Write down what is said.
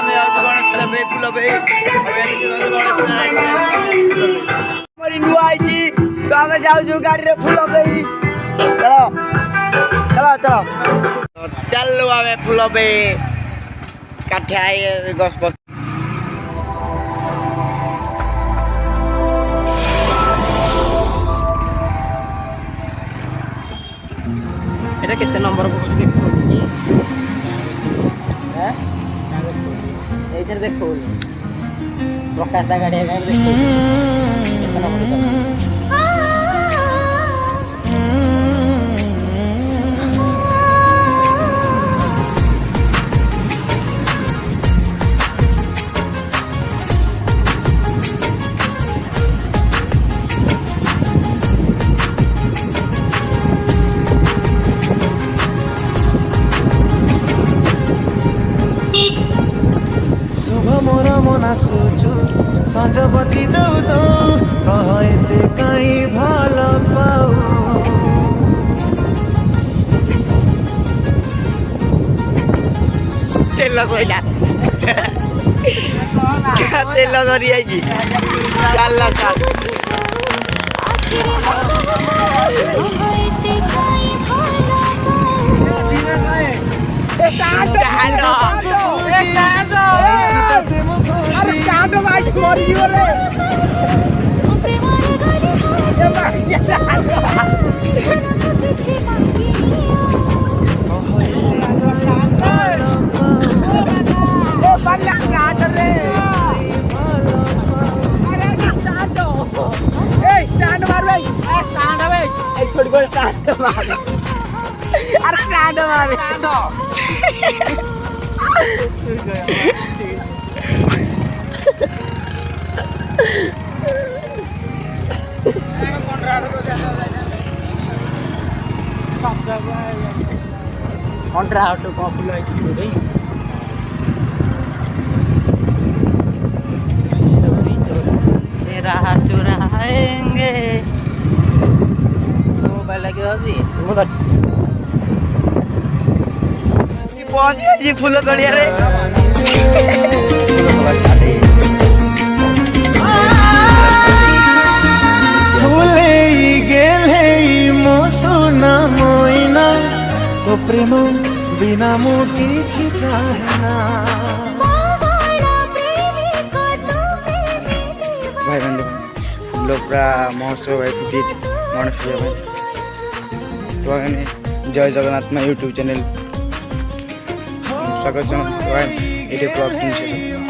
ଆମେ ଯାଉଛୁ ଗଣେଶ ପୂଜା ପାଇଁ ଫୁଲ ପାଇଁ ଆମର ନୂଆ ହେଇଛି ତ ଆମେ ଯାଉଛୁ ଗାଡ଼ିରେ ଫୁଲ ପାଇଁ ଚାଲ ଚାଲ ଚାଲ ଚାଲୁ ଆମେ ଫୁଲ ପାଇଁ କାଠିଆ ଗଛ ଗଛ এটা কেতে নম্বর এইটার দেখো প্রকাশ দা গাড়ি দেখো কেতে নম্বর सोचु सजबती दौ दौ कहते कहीं भल पाऊ तेल कोइला तेल धरी आइछि चाल चाल Sorry, you are Kontra auto popular today. तेरा हाथ चुराएंगे तो मोबाइल लगे हो जी पहुंच गए जी फूल तोड़िया रे भूले गेले मो सोना मोइना तो प्रेम बिना मो किछि चाहना भाई बंधु लोग पूरा महोत्सव है छुट्टी गणेश पूजा में तो मैंने जय जगन्नाथ में यूट्यूब चैनल स्वागत ये